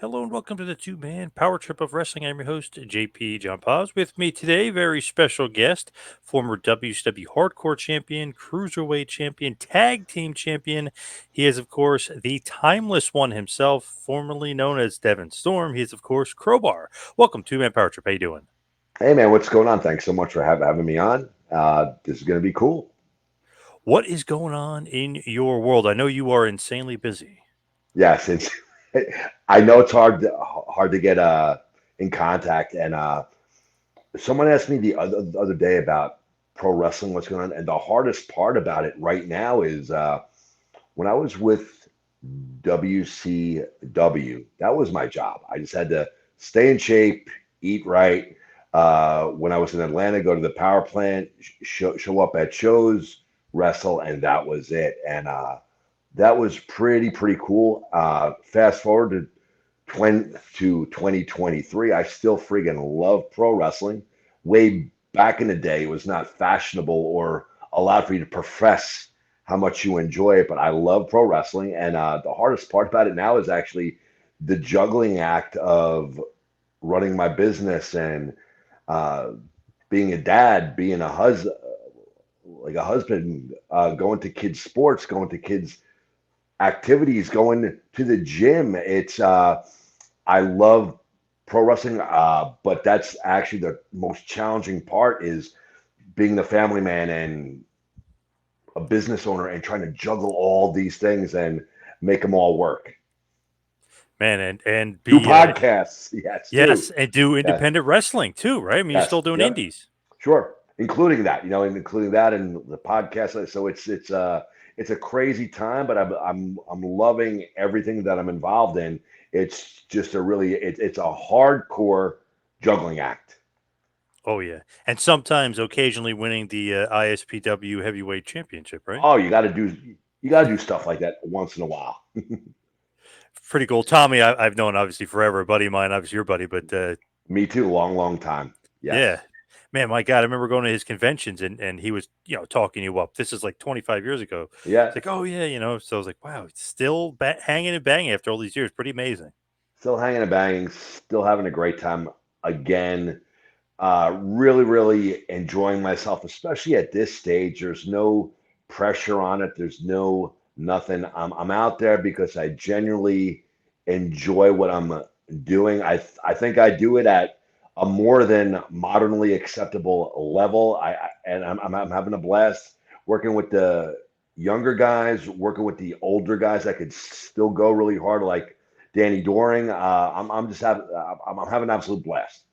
Hello and welcome to the two-man power trip of wrestling. I'm your host, JP John Paz. With me today, very special guest, former WCW Hardcore Champion, Cruiserweight Champion, Tag Team Champion. He is, of course, the timeless one himself, formerly known as Devon Storm. He is, of course, Crowbar. Welcome, two-man power trip. How you doing? Hey man, what's going on? Thanks so much for having me on. This is going to be cool. What is going on in your world? I know you are insanely busy. Yes, it's. I know it's hard to get in contact, and someone asked me the other day about pro wrestling, what's going on, and the hardest part about it right now is when I was with WCW, that was my job. I just had to stay in shape, eat right. When I was in Atlanta, go to the power plant, show up at shows, wrestle, and that was it. And that was pretty cool. Fast forward to 2023, I still friggin' love pro wrestling. Way back in the day, it was not fashionable or allowed for you to profess how much you enjoy it, but I love pro wrestling. And the hardest part about it now is actually the juggling act of running my business and uh, being a dad, being a husband, like a husband, going to kids' sports, going to kids' activities, going to the gym. It's I love pro wrestling, but that's actually the most challenging part is being the family man and a business owner and trying to juggle all these things and make them all work. Man, and Do be podcasts, yes, too. yes, and do Yes, independent wrestling too, right? I mean, you're yes, still doing yep, indies. sure. Including that, and including that and the podcast. So it's a crazy time, but I'm loving everything that I'm involved in. It's just a really it's a hardcore juggling act. Oh yeah, and sometimes, occasionally, winning the ISPW Heavyweight Championship, right? Oh, you got to do stuff like that once in a while. Pretty cool. Tommy, I've known obviously forever, a buddy of mine, obviously your buddy, but Me too, long time. yeah, Yes, man, my God, I remember going to his conventions and he was talking you up. This is like 25 years ago. yeah. It's like, oh yeah, So I was like, wow, it's still hanging and banging after all these years. Pretty amazing. Still hanging and banging, still having a great time again. Really enjoying myself, especially at this stage. There's no pressure on it. There's no nothing. I'm out there because I genuinely enjoy what I'm doing. I think I do it at a more than modernly acceptable level. I'm having a blast working with the younger guys, working with the older guys that could still go really hard, like Danny Doring. I'm just having I'm having an absolute blast.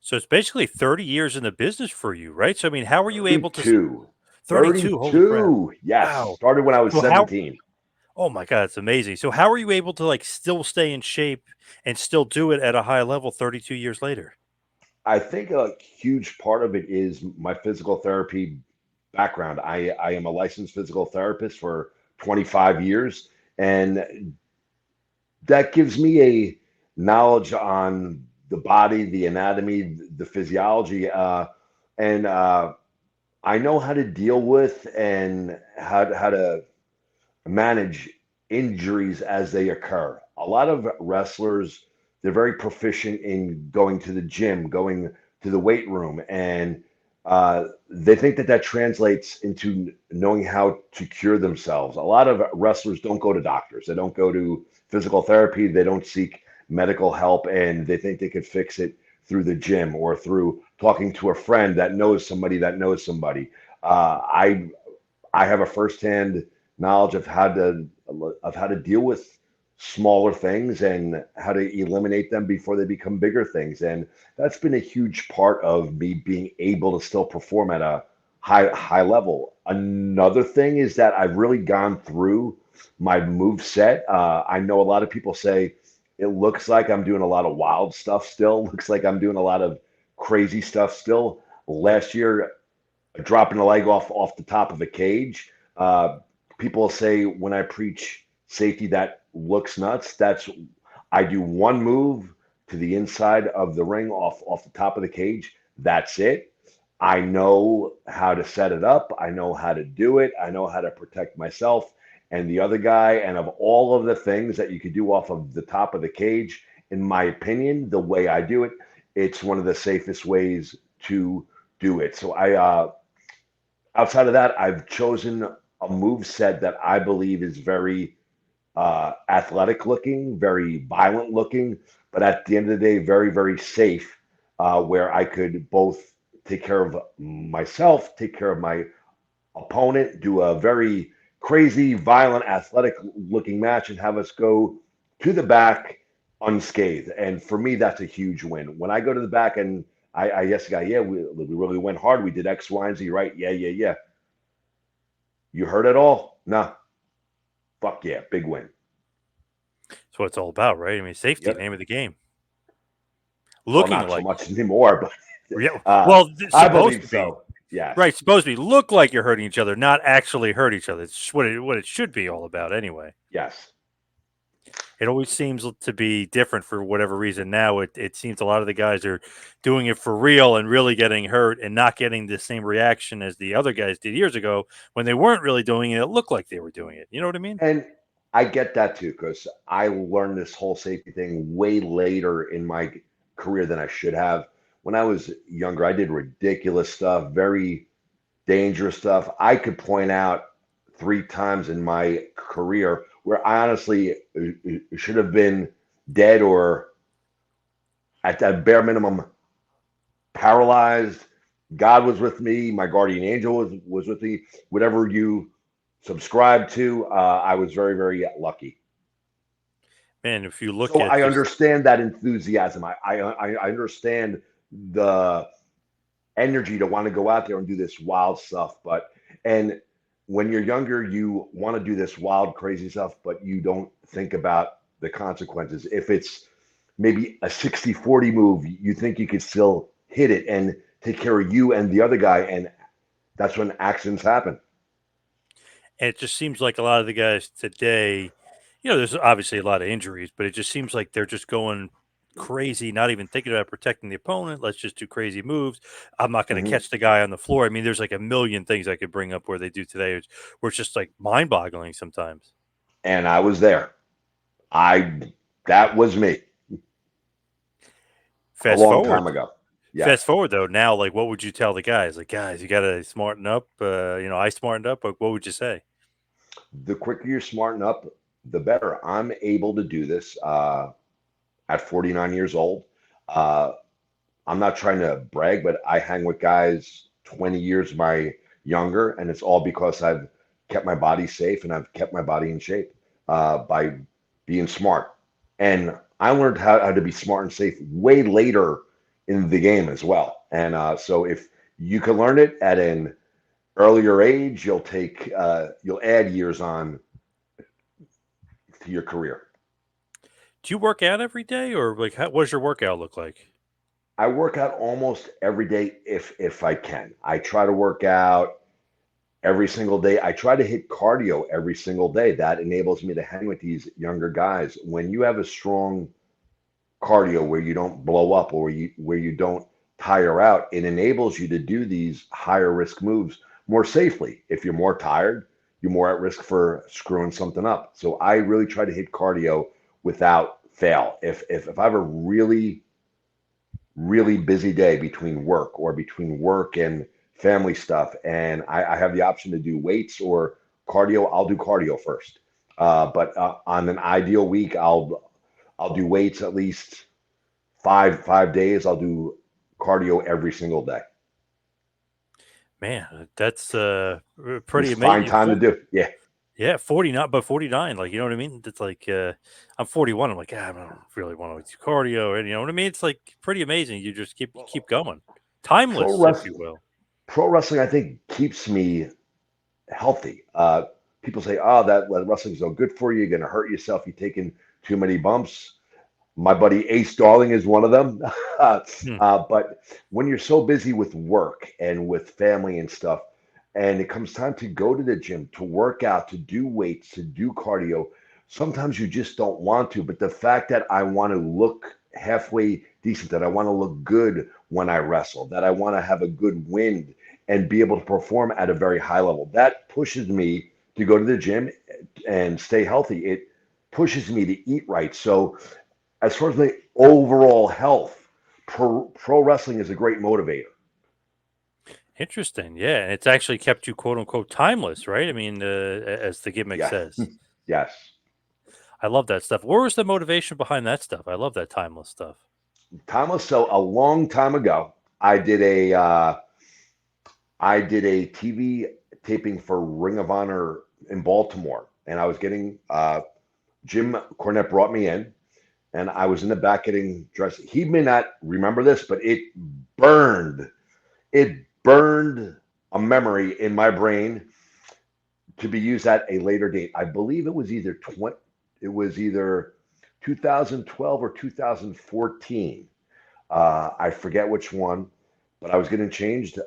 So it's basically 30 years in the business for you, right? So I mean, how were you able to 32. 32? Holy crap! 32. Yes. Wow. Started when I was So how 17. Oh my god, it's amazing. So how are you able to like still stay in shape and still do it at a high level 32 years later? I think a huge part of it is my physical therapy background. I am a licensed physical therapist for 25 years, and that gives me a knowledge on the body, the anatomy, the physiology, and I know how to deal with and how to manage injuries as they occur. A lot of wrestlers, they're very proficient in going to the gym, going to the weight room, and they think that that translates into knowing how to cure themselves. A lot of wrestlers don't go to doctors, they don't go to physical therapy, they don't seek medical help, and they think they could fix it through the gym or through talking to a friend that knows somebody that knows somebody. I have a firsthand knowledge of how to deal with smaller things and how to eliminate them before they become bigger things. And that's been a huge part of me being able to still perform at a high level. Another thing is that I've really gone through my move set. I know a lot of people say it looks like I'm doing a lot of wild stuff still. Looks like I'm doing a lot of crazy stuff still. Last year, dropping a leg off the top of a cage. People say when I preach safety, that looks nuts. That's I do one move to the inside of the ring off the top of the cage. That's it. I know how to set it up. I know how to do it. I know how to protect myself. and the other guy, and of all of the things that you could do off of the top of the cage, in my opinion, the way I do it, it's one of the safest ways to do it. So outside of that, I've chosen a move set that I believe is very athletic looking, very violent looking, but at the end of the day, very, very safe, where I could both take care of myself, take care of my opponent, do a very crazy, violent, athletic looking match, and have us go to the back unscathed. And for me, that's a huge win. When I go to the back and I yes, guy, yeah, we really went hard. We did X, Y, and Z, right? Yeah, yeah, yeah. You heard it all? No. Fuck yeah, big win. That's what it's all about, right? I mean, safety, Yep. name of the game. Well, Looking not so like, much anymore, but yeah, well, I supposed to believe be. so. Yes. Right, supposed to be look like you're hurting each other, not actually hurt each other. It's what it should be all about anyway. Yes. It always seems to be different for whatever reason. Now it seems a lot of the guys are doing it for real and really getting hurt and not getting the same reaction as the other guys did years ago when they weren't really doing it. It looked like they were doing it. You know what I mean? And I get that too, because I learned this whole safety thing way later in my career than I should have. When I was younger, I did ridiculous stuff, very dangerous stuff. I could point out 3 times in my career where I honestly should have been dead or at that bare minimum paralyzed. God was with me. My guardian angel was with me. Whatever you subscribe to, I was very, very lucky. Man, if you look So at I just understand that enthusiasm. I understand the energy to want to go out there and do this wild stuff. And when you're younger, you want to do this wild, crazy stuff, but you don't think about the consequences. If it's maybe a 60-40 move, you think you could still hit it and take care of you and the other guy. And that's when accidents happen. and it just seems like a lot of the guys today, there's obviously a lot of injuries, but it just seems like they're just going crazy, not even thinking about protecting the opponent. Let's just do crazy moves. I'm not going to Mhm. catch the guy on the floor. I mean, there's like a million things I could bring up where they do today, where it's just like mind boggling sometimes. And I was there. I That was me a Fast long forward, time ago. fast Yes. forward though. Now, like, what would you tell the guys? Like, guys, you got to smarten up. I smartened up. But what would you say? The quicker you smarten up, the better. I'm able to do this at 49 years old. Uh, I'm not trying to brag, but I hang with guys 20 years my younger, and it's all because I've kept my body safe and I've kept my body in shape by being smart. And I learned how to be smart and safe way later in the game as well. And so if you can learn it at an earlier age, you'll add years on to your career. Do you work out every day, or like, what does your workout look like? I work out almost every day if I can. I try to work out every single day. I try to hit cardio every single day. That enables me to hang with these younger guys. When you have a strong cardio where you don't blow up or where you don't tire out, it enables you to do these higher risk moves more safely. If you're more tired, you're more at risk for screwing something up. So I really try to hit cardio without fail. If I have a really busy day between work and family stuff, and I have the option to do weights or cardio, I'll do cardio first. But on an ideal week, I'll do weights at least five days. I'll do cardio every single day. Man, that's pretty Just find amazing. time to do. Yeah. Yeah, 49, but 49, like, you know what I mean? It's like, I'm 41. I'm like, I don't really want to do cardio. And you know what I mean? It's like pretty amazing. You just keep going. Pro Timeless, if you wrestling, will. pro wrestling, I think keeps me healthy. People say, "Oh, that wrestling's no good for you. You're going to hurt yourself. You're taking too many bumps." My buddy Ace Darling is one of them. Hmm. But when you're so busy with work and with family and stuff, and it comes time to go to the gym, to work out, to do weights, to do cardio, sometimes you just don't want to. But the fact that I want to look halfway decent, that I want to look good when I wrestle, that I want to have a good wind and be able to perform at a very high level, that pushes me to go to the gym and stay healthy, it pushes me to eat right. So as far as the overall health, pro wrestling is a great motivator. Interesting. Yeah, and it's actually kept you quote unquote timeless, right? I mean, as the gimmick Yeah. says. Yes. I love that stuff. Where was the motivation behind that stuff? I love that timeless stuff. Timeless. So a long time ago, I did a TV taping for Ring of Honor in Baltimore, and I was getting Jim Cornette brought me in, and I was in the back getting dressed. He may not remember this, but burned. It burned a memory in my brain to be used at a later date. I believe it was either 2012 or 2014. I forget which one, but I was getting changed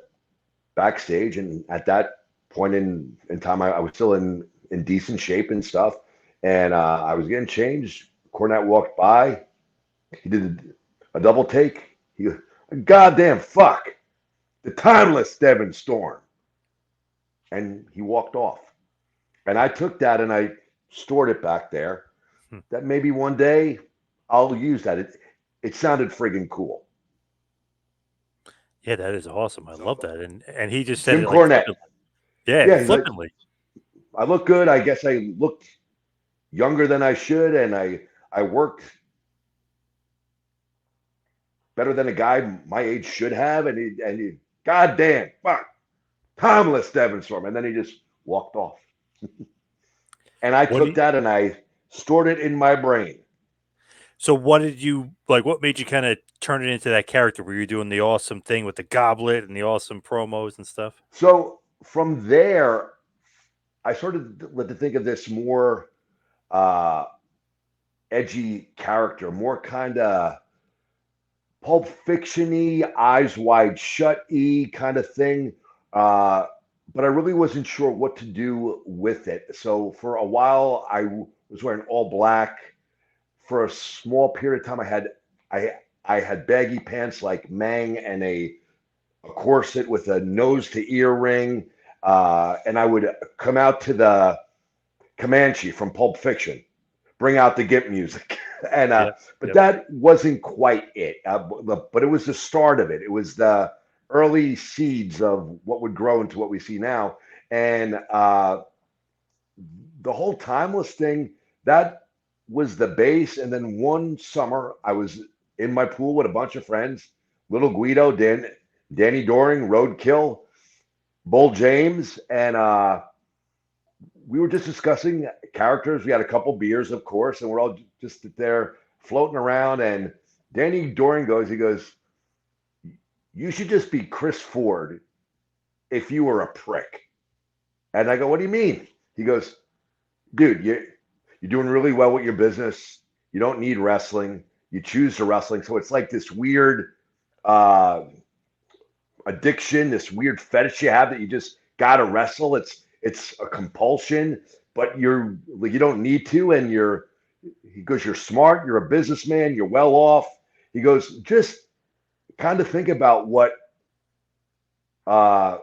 backstage, and at that point in time, I was still in decent shape and stuff, and I was getting changed. Cornette walked by. He did a double take. He goes, "Goddamn fuck, the timeless Devin Storm," and he walked off. And I took that and I stored it back there. Hmm. That maybe one day I'll use that. It sounded friggin' cool. Yeah, that is awesome. I love So that. And he just said Jim it like Cornette, flippantly. Yeah, yeah, he's like, flippantly. I look good. I guess I looked younger than I should, and I worked better than a guy my age should have. And he goddamn fuck, timeless Devon Storm, and then he just walked off. And I What do took you, that and I stored it in my brain. so what did you like? What made you kind of turn it into that character? Were you doing the awesome thing with the goblet and the awesome promos and stuff? So from there, I sort of let to think of this more uh, edgy character, more kind of Pulp Fiction-y, Eyes Wide Shut-y kind of thing. Uh, but I really wasn't sure what to do with it. So for a while, was wearing all black. For a small period of time, I I had baggy pants like Mang and a corset with a nose to ear ring. And I would come out to the Comanche from Pulp Fiction, bring out the Gimp music, and Yep. but Yep. that wasn't quite it. But it was the start of it. It was the early seeds of what would grow into what we see now, and the whole timeless thing that was the base. And then one summer, I was in my pool with a bunch of friends, Little Guido, Danny Doring, Roadkill, Bull James, and we were just discussing characters. We had a couple beers, of course, and we're all just there floating around. And Danny Doring he goes, "You should just be Chris Ford if you were a prick." And I go, "What do you mean?" He goes, "Dude, you're doing really well with your business. You don't need wrestling. You choose to wrestling. So it's like this weird uh, addiction, this weird fetish you have that you just gotta wrestle. It's a compulsion, but you don't need to, and he goes, you're smart, you're a businessman, you're well off. He goes, just kind of think about what uh,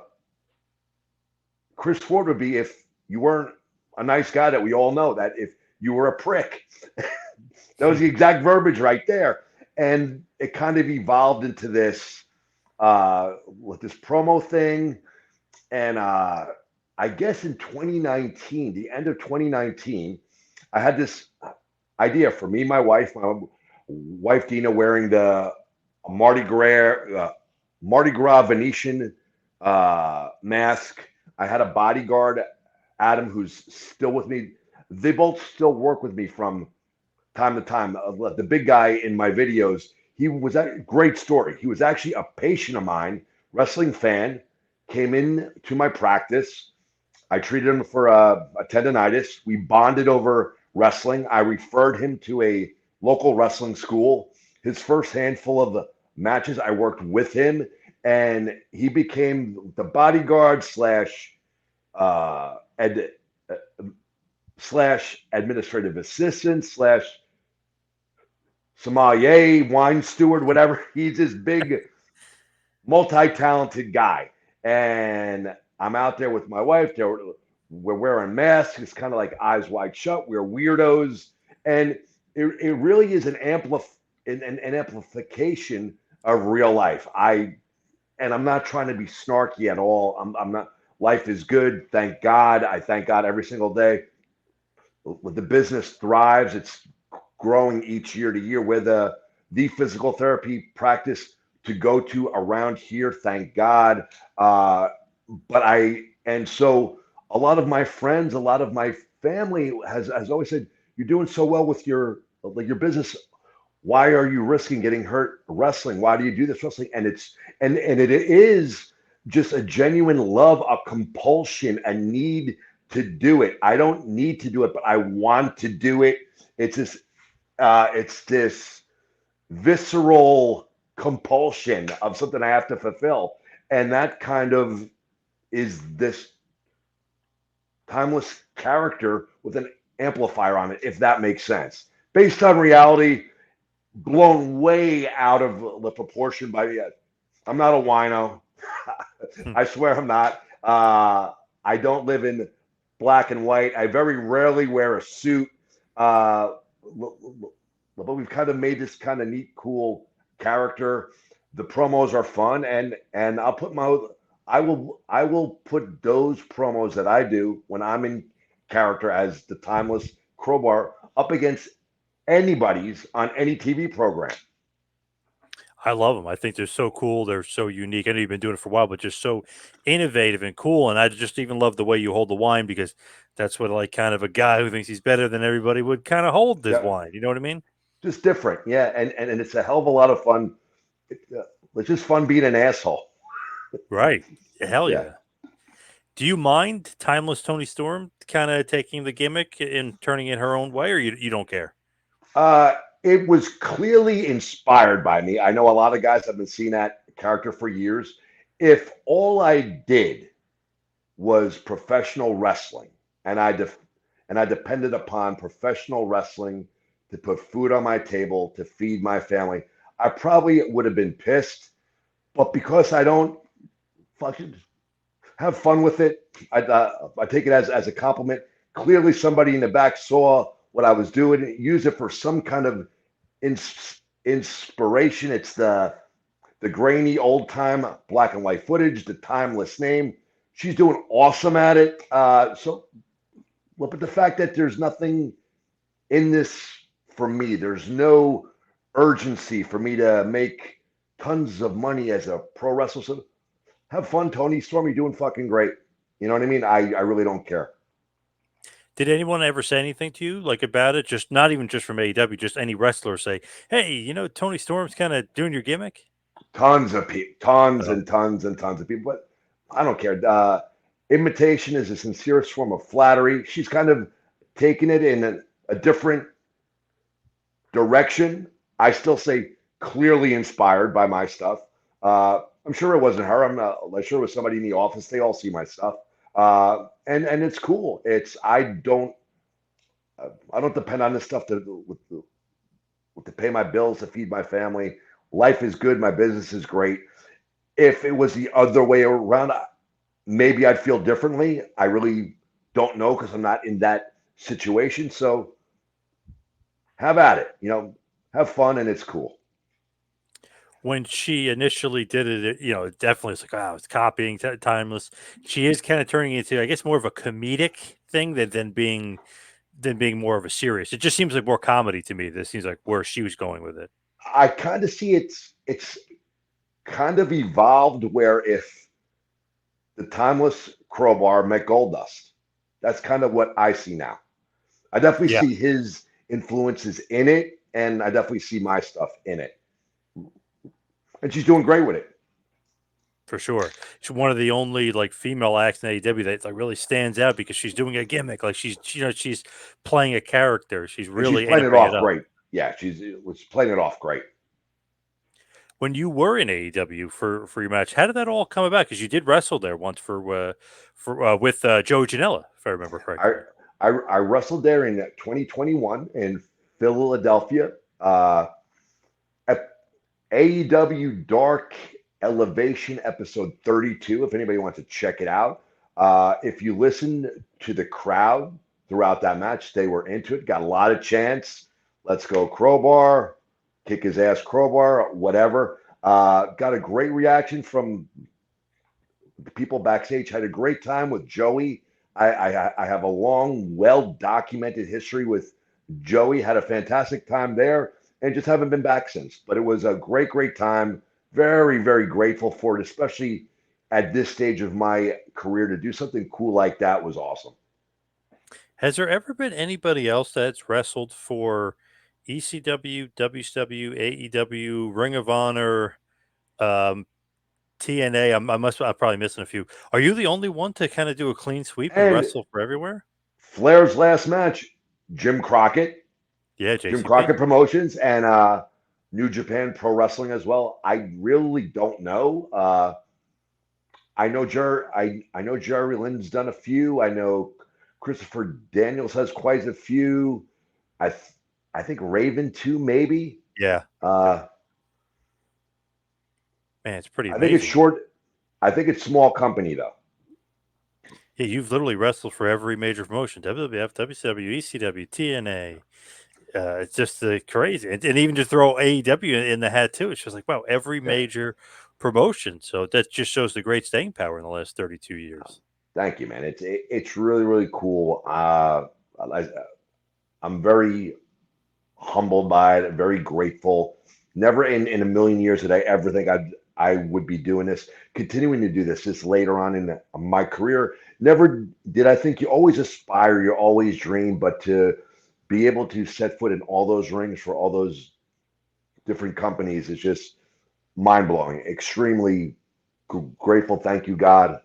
Chris Ford would be if you weren't a nice guy that we all know, that if you were a prick." That was the exact verbiage right there. And it kind of evolved into this with this promo thing. And I guess in 2019, the end of 2019, I had this idea for me, my wife Dina, wearing the Mardi Gras Venetian mask. I had a bodyguard, Adam, who's still with me. They both still work with me from time to time. The big guy in my videos, he was a great story. He was actually a patient of mine, wrestling fan, came in to my practice. I treated him for a tendonitis. We bonded over wrestling. I referred him to a local wrestling school. His first handful of the matches, I worked with him, and he became the bodyguard ed, uh, slash administrative assistant slash sommelier, wine steward, whatever. He's this big, multi-talented guy. And I'm out there with my wife. we're wearing masks. It's kind of like eyes wide shut. We're weirdos, and it really is an amplification of real life. I'm not trying to be snarky at all. I'm not. Life is good. Thank God. I thank God every single day. The business thrives. It's growing each year to year. We're the physical therapy practice to go to around here. Thank God. Uh, but I and so a lot of my friends, a lot of my family has always said, "You're doing so well with your business. Why are you risking getting hurt wrestling? Why do you do this wrestling?" And it is just a genuine love, a compulsion, a need to do it. I don't need to do it, but I want to do it. It's this visceral compulsion of something I have to fulfill, and that kind of is this timeless character with an amplifier on it, if that makes sense. Based on reality, blown way out of the proportion by the. I'm not a wino. Hmm. I swear I'm not. I don't live in black and white. I very rarely wear a suit. Uh, but we've kind of made this kind of neat, cool character. The promos are fun, and I will put those promos that I do when I'm in character as the timeless Crowbar up against anybody's on any TV program. I love them. I think they're so cool. They're so unique. I know you've been doing it for a while, but just so innovative and cool. And I just even love the way you hold the wine because that's what like kind of a guy who thinks he's better than everybody would kind of hold this Yeah, wine. You know what I mean? just different. Yeah, and it's a hell of a lot of fun. It's just fun being an asshole. Right. Hell Yeah. yeah. Do you mind Timeless Tony Storm kind of taking the gimmick and turning it her own way, or you don't care? Uh, it was clearly inspired by me. I know a lot of guys have been seeing that character for years. If all I did was professional wrestling, and I depended upon professional wrestling to put food on my table, to feed my family, I probably would have been pissed. But because I don't fucking have fun with it, I take it as a compliment. Clearly, somebody in the back saw what I was doing, use it for some kind of inspiration. It's the grainy old time black and white footage, the timeless name. She's doing awesome at it. But the fact that there's nothing in this for me, there's no urgency for me to make tons of money as a pro wrestler. So have fun, Tony Storm. You're doing fucking great. You know what I mean? I really don't care. Did anyone ever say anything to you like about it? Just not even just from AEW, just any wrestler say, "Hey, Tony Storm's kind of doing your gimmick." Tons of people, tons Oh, and tons and tons of people. But I don't care. Imitation is the sincerest form of flattery. She's kind of taken it in a different direction. I still say clearly inspired by my stuff. I'm sure it wasn't her. I'm sure it was somebody in the office. They all see my stuff, and it's cool. I don't depend on this stuff to pay my bills, to feed my family. Life is good. My business is great. If it was the other way around, maybe I'd feel differently. I really don't know because I'm not in that situation. So have at it. Have fun, and it's cool. when she initially did it, definitely it's like, wow, it's copying timeless. She is kind of turning into, I guess, more of a comedic thing than being more of a serious. It just seems like more comedy to me. This seems like where she was going with it. I kind of see it's kind of evolved where if the timeless Crowbar met Goldust, that's kind of what I see now. I definitely Yeah, see his influences in it, and I definitely see my stuff in it. And she's doing great with it. for sure. She's one of the only like female acts in AEW that like really stands out because she's doing a gimmick. Like she's playing a character. She's And she's really playing it amping it off up. great. Yeah, she's was playing it off great. When you were in AEW for your match, how did that all come about? Because you did wrestle there once for with Joe Janela, if I remember I correctly. I wrestled there in 2021 in Philadelphia at AEW Dark Elevation episode 32. If anybody wants to check it out, If you listen to the crowd throughout that match, they were into it, got a lot of chants. Let's go, Crowbar, kick his ass, Crowbar, whatever. Got a great reaction from the people backstage. Had a great time with Joey. I have a long, well documented history with Joey. Had a fantastic time there and just haven't been back since. But it was a great, great time. Very, very grateful for it, especially at this stage of my career. To do something cool like that was awesome. Has there ever been anybody else that's wrestled for ECW, WCW, AEW, Ring of Honor, um, TNA? I'm probably missing a few. Are you the only one to kind of do a clean sweep and And wrestle for everywhere? Flair's last match, Jim Crockett, Yeah, Jim JCP. Crockett Promotions, and New Japan Pro Wrestling as well. I really don't know. I know Jerry Lynn's done a few. I know Christopher Daniels has quite a few. I th- I think Raven too, maybe. Yeah, yeah. Uh, Man, it's pretty I think it's amazing. short. I think it's small company though. Yeah, you've literally wrestled for every major promotion: WWF, WCW, ECW, TNA. It's just crazy, and even to throw AEW in the hat too. It's just like wow, every Yeah. major promotion. So that just shows the great staying power in the last 32 years. Thank you, man. It's really really cool. I'm very humbled by it, very grateful. Never in a million years did I ever think I would be doing this, continuing to do this later on in my career. Never did I think you always aspire, you always dream, but to be able to set foot in all those rings for all those different companies is just mind blowing. Extremely grateful. Thank you, God.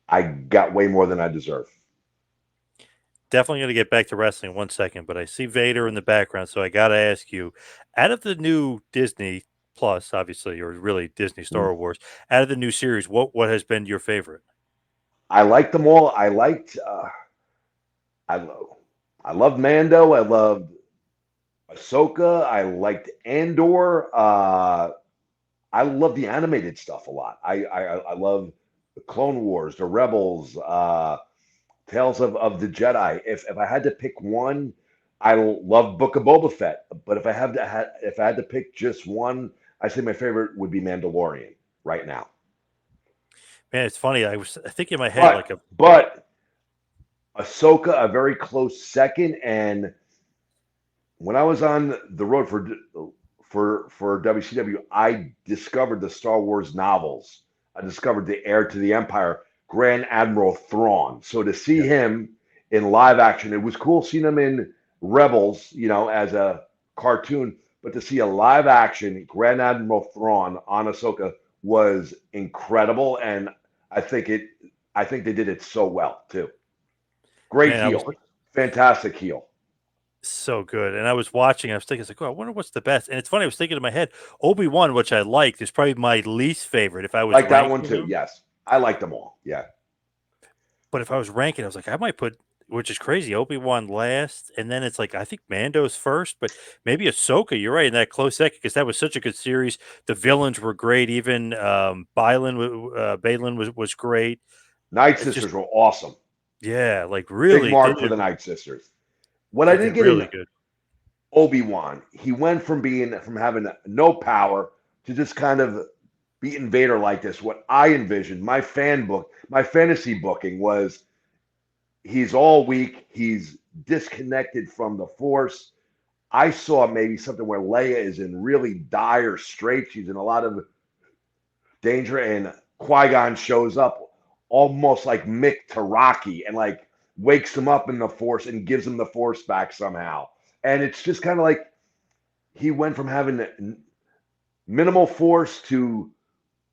I got way more than I deserve. Definitely going to get back to wrestling in 1 second, but I see Vader in the background, so I got to ask you: out of the new Disney Plus, obviously, or really Disney Star Wars, out of the new series, what has been your favorite? I liked them all. I liked. I love. I loved Mando. I loved Ahsoka. I liked Andor. I love the animated stuff a lot. I love the Clone Wars, the Rebels, Tales of the Jedi. If I had to pick one, I love Book of Boba Fett. But if I had to pick just one, I say my favorite would be Mandalorian right now. Man, it's funny. I was thinking in my head like But a but Ahsoka a very close second. And when I was on the road for WCW, I discovered the Star Wars novels. I discovered the Heir to the Empire, Grand Admiral Thrawn. So to see yeah. him in live action, it was cool seeing him in Rebels, as a cartoon, but to see a live action Grand Admiral Thrawn on Ahsoka was incredible, and I think it. I think they did it so well too. Great Man, I was heel, fantastic heel. so good. And I was watching, I was thinking, it's like, oh, I wonder what's the best. And it's funny, I was thinking in my head, Obi-Wan, which I liked, is probably my least favorite if I was Like that one ranking too. them. Yes, I like them all. Yeah. But if I was ranking, I was like, I might put, which is crazy, Obi-Wan last. And then it's like, I think Mando's first, but maybe Ahsoka, you're right, in that close second, because that was such a good series. The villains were great. Even Balin was great. Night It's just, Sisters were awesome. yeah, like Big really, mark for the Night Sisters. What I they didn't did get in really good. Obi-Wan, he went from having no power to just kind of beating Vader like this. What I envisioned, my fantasy booking was he's all weak, he's disconnected from the Force. I saw maybe something where Leia is in really dire straits. She's in a lot of danger, and Qui-Gon shows up almost like Mick to Rocky and like wakes him up in the Force and gives him the Force back somehow. And it's just kind of like he went from having minimal force to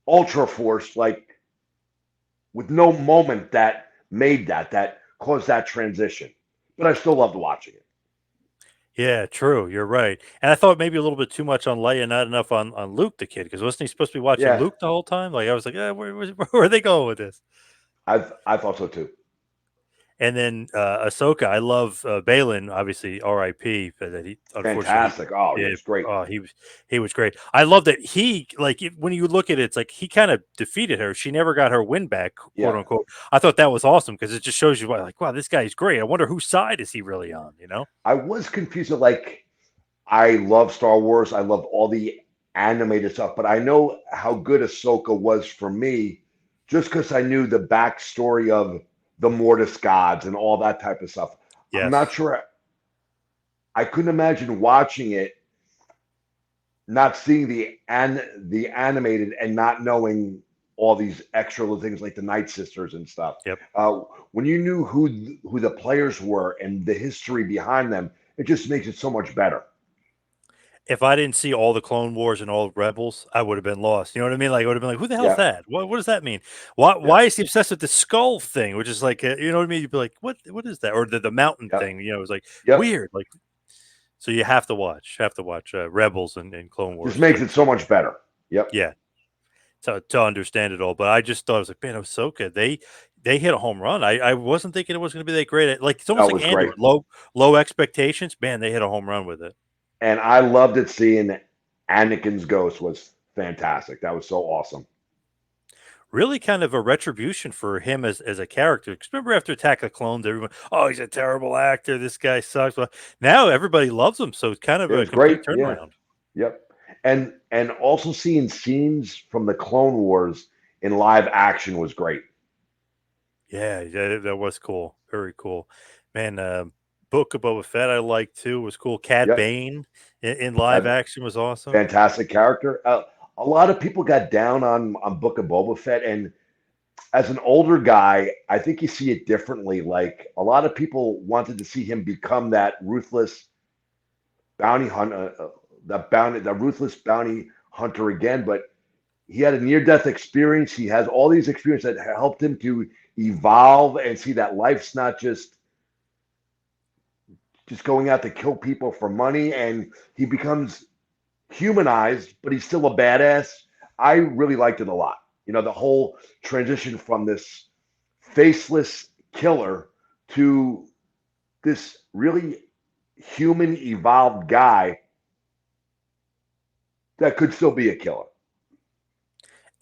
ultra force, like with no moment that made that caused that transition. But I still loved watching it. Yeah, true. You're right. And I thought maybe a little bit too much on Leia, not enough on Luke the kid, because wasn't he supposed to be watching Yeah, Luke the whole time? Like I was like, where are they going with this? I thought so too. And then Ahsoka, I love Balin, obviously R.I.P. But that he unfortunately, Fantastic. Oh, he, yeah, yeah, it's great. he was great. I love that he like when you look at it, it's like he kind of defeated her. She never got her win back, quote Yeah. unquote. I thought that was awesome because it just shows you like, wow, this guy's great. I wonder whose side is he really on? You know? I was confused. Like, I love Star Wars. I love all the animated stuff, but I know how good Ahsoka was for me just because I knew the backstory of the Mortis gods and all that type of stuff. I'm not Yes. sure. I couldn't imagine watching it, not seeing the animated and not knowing all these extra little things like the Night Sisters and stuff. Yep. When you knew who the players were and the history behind them, it just makes it so much better. If I didn't see all the Clone Wars and all the Rebels, I would have been lost. You know what I mean? Like I would have been like, "Who the hell's Yeah, that? What does that mean? Why yeah, why is he obsessed with the skull thing?" Which is like, you know what I mean? You'd be like, "What is that?" Or the mountain yep, thing. You know, it was like yep. weird. Like so, you have to watch Rebels and Clone Just Wars makes to it so much better. Yep, yeah to understand it all. But I just thought it was like, man, Ahsoka, they hit a home run. I wasn't thinking it was going to be that great. Like it's almost that like was Andor, great, low expectations. Man, they hit a home run with it. and I loved it. Seeing Anakin's ghost was fantastic. That was so awesome. Really kind of a retribution for him as a character. Because remember after Attack of the Clones, everyone, oh, he's a terrible actor. This guy sucks. Well, now everybody loves him, so it's kind of It a was great. complete Yeah, turnaround. yep. And also seeing scenes from the Clone Wars in live action was great. Yeah, yeah, that was cool. Very cool, man. Book of Boba Fett I liked too. Was cool. Cad Yep, Bane in live that action was awesome. fantastic character. A lot of people got down on Book of Boba Fett, and as an older guy, I think you see it differently. Like a lot of people wanted to see him become that ruthless bounty hunter, the ruthless bounty hunter again. But he had a near death experience. He has all these experiences that helped him to evolve and see that life's not just going out to kill people for money. And he becomes humanized, but he's still a badass. I really liked it a lot. You know, the whole transition from this faceless killer to this really human evolved guy that could still be a killer.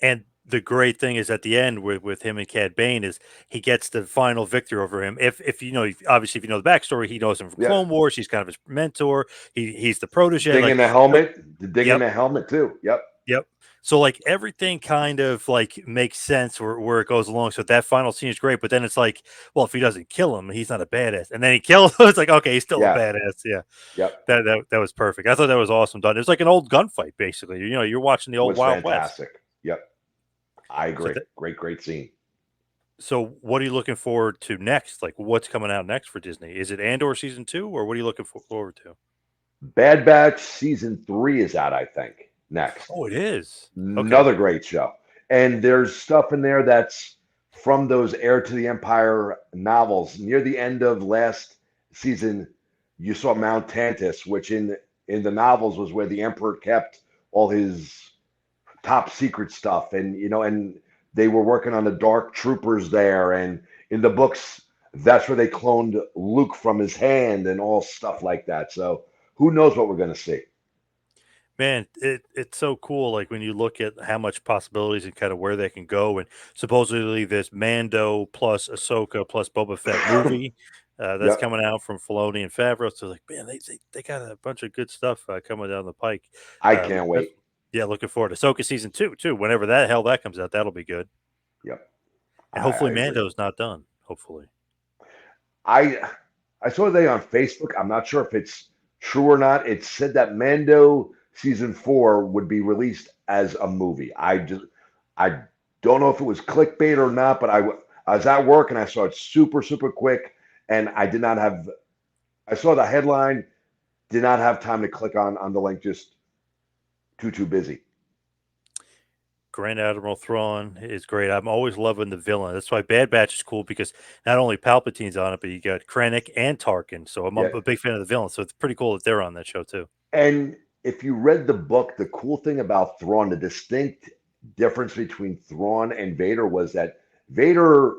And the great thing is at the end with him and Cad Bane is he gets the final victory over him. If you know, obviously, if you know the backstory, he knows him from Yeah. Clone Wars. He's kind of his mentor. He's the protege. Ding in Like, the so, helmet, the ding in yep, the helmet too. Yep. yep. So like everything kind of like makes sense where it goes along. So that final scene is great, but then it's like, well, if he doesn't kill him, he's not a badass. And then he kills him. It's like, okay, he's still a Yeah. badass. Yeah, Yep. that was perfect. I thought that was awesome done. It was like an old gunfight, basically. You know, you're watching the It old was Wild West. fantastic. Yep. I So agree. Great, great scene. So, what are you looking forward to next? Like, what's coming out next for Disney? Is it Andor season 2, or what are you looking forward to? Bad Batch season 3 is out, I think, next. Oh, it is. Okay. Another great show. And there's stuff in there that's from those Heir to the Empire novels. Near the end of last season, you saw Mount Tantus, which in the novels was where the Emperor kept all his top secret stuff. And and they were working on the Dark Troopers there. And in the books, that's where they cloned Luke from his hand and all stuff like that. So who knows what we're going to see? Man, it's so cool. Like when you look at how much possibilities and kind of where they can go, and supposedly this Mando plus Ahsoka plus Boba Fett movie that's Yep. coming out from Filoni and Favreau. So like, man, they got a bunch of good stuff coming down the pike. I can't wait. Yeah, looking forward to Ahsoka season 2 too. Whenever that hell that comes out, that'll be good. Yep. And I hopefully agree. Mando's not done. Hopefully. I I saw they on Facebook. I'm not sure if it's true or not. It said that Mando season 4 would be released as a movie. I don't know if it was clickbait or not, but I was at work and I saw it super quick, and I did not have. I saw the headline, did not have time to click on the link. Just too busy. Grand Admiral Thrawn is great. I'm always loving the villain. That's why Bad Batch is cool because not only Palpatine's on it, but you got Krennic and Tarkin. So I'm Yeah, a big fan of the villain. So it's pretty cool that they're on that show too. and if you read the book, the cool thing about Thrawn, the distinct difference between Thrawn and Vader was that Vader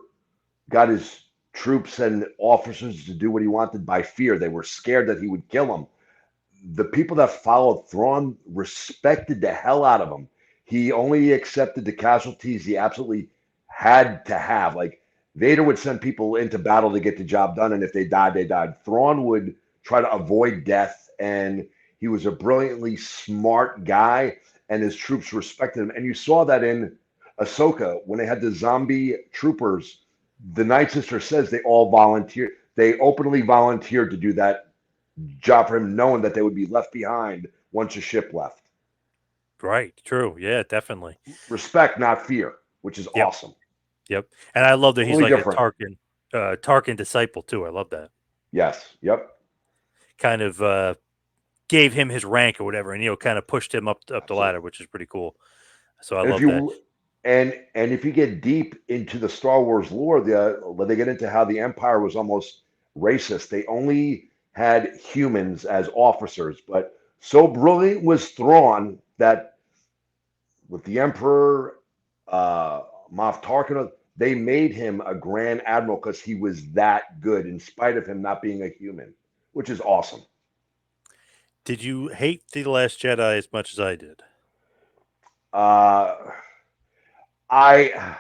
got his troops and officers to do what he wanted by fear. They were scared that he would kill them. The people that followed Thrawn respected the hell out of him. He only accepted the casualties he absolutely had to have. Like Vader would send people into battle to get the job done, and if they died, they died. Thrawn would try to avoid death, and he was a brilliantly smart guy, and his troops respected him. And you saw that in Ahsoka when they had the zombie troopers. The Night Sister says they all volunteered. They openly volunteered to do that job for him, knowing that they would be left behind once the ship left. Right. True. Yeah, definitely. Respect, not fear, which is Yep. awesome. Yep. And I love that he's Totally like a different. Tarkin disciple too. I love that. Yes. Yep. Kind of gave him his rank or whatever, and kind of pushed him up the Absolutely. ladder, which is pretty cool. So I And if love that. you and if you get deep into the Star Wars lore, when they get into how the Empire was almost racist, they only had humans as officers, but so brilliant was Thrawn that with the Emperor, Moff Tarkin, they made him a Grand Admiral because he was that good, in spite of him not being a human, which is awesome. Did you hate the Last Jedi as much as I did? Uh, I